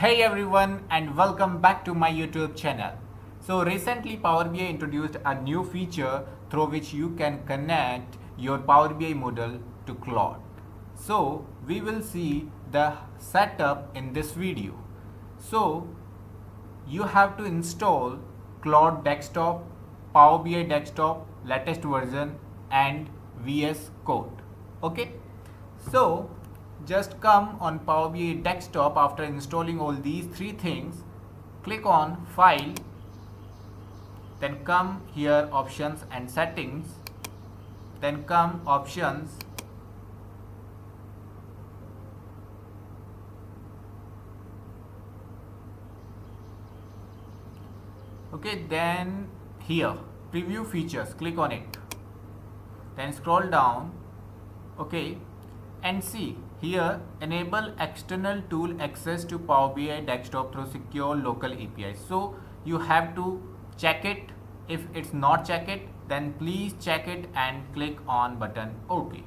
Hey everyone and welcome back to my YouTube channel. So recently Power BI introduced a new feature through which you can connect your Power BI model to Claude. So we will see the setup in this video. So you have to install Claude Desktop, Power BI Desktop, latest version and VS Code. Okay, so just come on Power BI Desktop after installing all these three things. Click on File, then come here Options and Settings, then come Options, okay, then here Preview Features, click on it, then scroll down, okay, and see here enable external tool access to Power BI Desktop through secure local API. So you have to check it. If it's not check it, then please check it and click on button OK.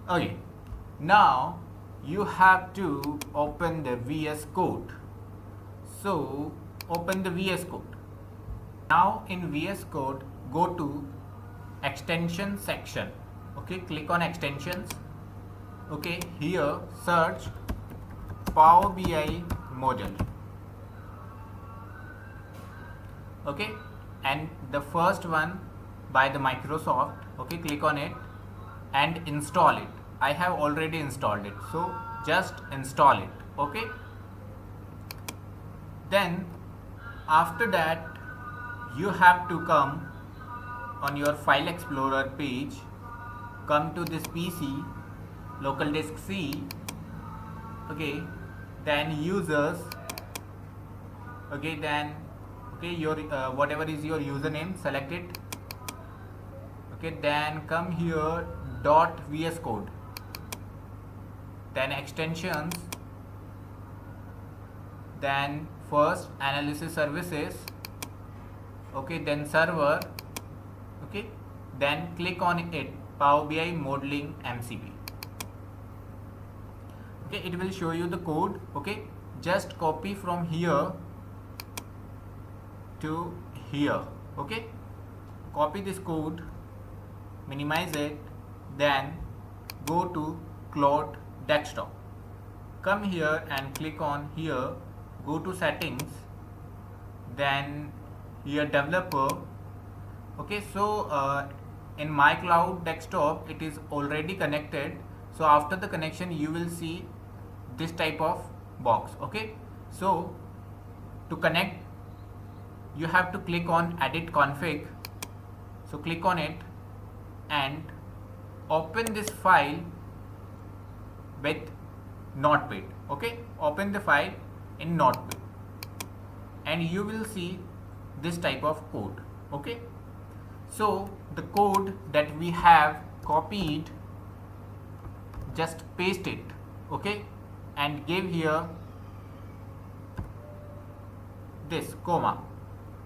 Okay, now you have to open the VS Code. So open the VS Code. Now in VS Code, go to extension section. Okay, click on extensions. Okay, here search Power BI model. Okay, and the first one by the Microsoft. Okay, click on it and install it. I have already installed it, so just install it. Okay, then after that you have to come on your File Explorer page, come to this PC, local disk C, okay, then users, okay, then okay, your whatever is your username, select it, okay, then come here .vs code, then extensions, then first analysis services, okay, then server, okay, then click on it, Power BI modeling MCP. Okay, it will show you the code. Okay, just copy from here to here. Okay, copy this code, minimize it, then go to Claude Desktop, come here and click on here, go to settings, then here developer. Okay, so in my Cloud Desktop it is already connected, so after the connection you will see this type of box. Okay, so to connect you have to click on edit config, so click on it and open this file with Notepad. Okay, open the file in Notepad and you will see this type of code. Okay, so the code that we have copied, just paste it, okay, and give here this comma,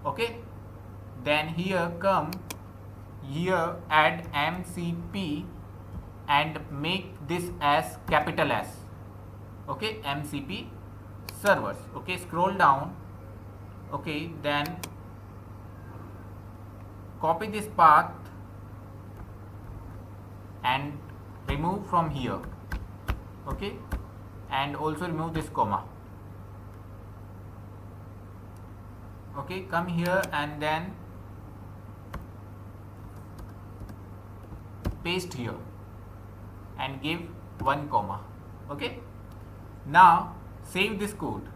okay, then here come here add MCP and make this as capital S, okay, MCP servers. Okay, scroll down, okay, then copy this path and remove from here, okay, and also remove this comma. Okay, come here and then paste here and give one comma. Okay, now save this code.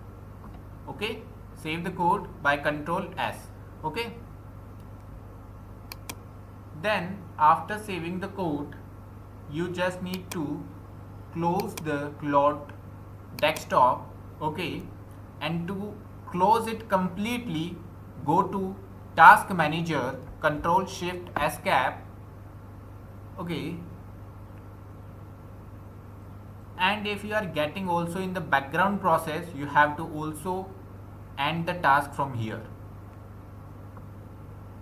Okay, save the code by Ctrl S. Okay, then after saving the code you just need to close the Claude Desktop. Okay, and to close it completely, go to Task Manager, Ctrl Shift Escape. Okay, and if you are getting also in the background process, you have to also end the task from here.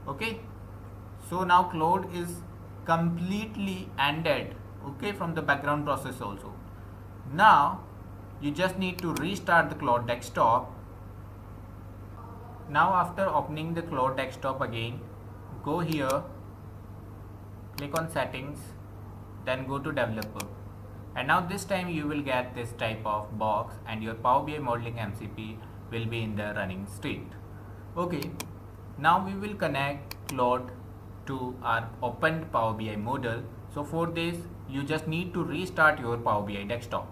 Okay, so now Claude is completely ended, okay, from the background process also. Now you just need to restart the Claude desktop. Now after opening the Claude desktop again, go here, click on settings, then go to developer, and now this time you will get this type of box and your Power BI modeling MCP will be in the running state. Okay, now we will connect Claude to our opened Power BI model. So for this you just need to restart your Power BI desktop.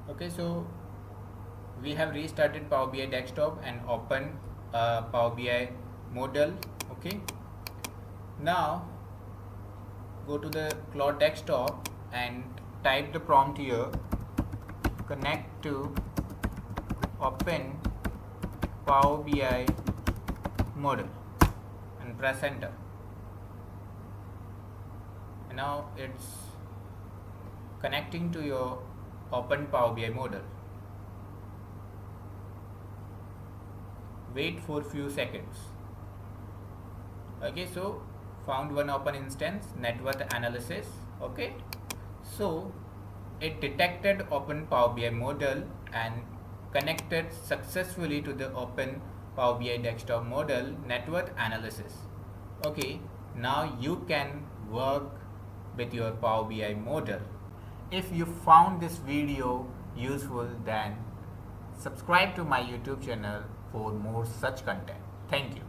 Okay, so we have restarted Power BI desktop and opened Power BI model. Okay, now go to the Claude desktop and type the prompt here, connect to open Power BI model, and press enter. And now it's connecting to your open Power BI model. Wait for few seconds. Okay, so found one open instance, net worth analysis. Okay, so it detected open Power BI model and connected successfully to the open Power BI desktop model net worth analysis. Okay, now you can work with your Power BI model. If you found this video useful, then subscribe to my YouTube channel for more such content. Thank you.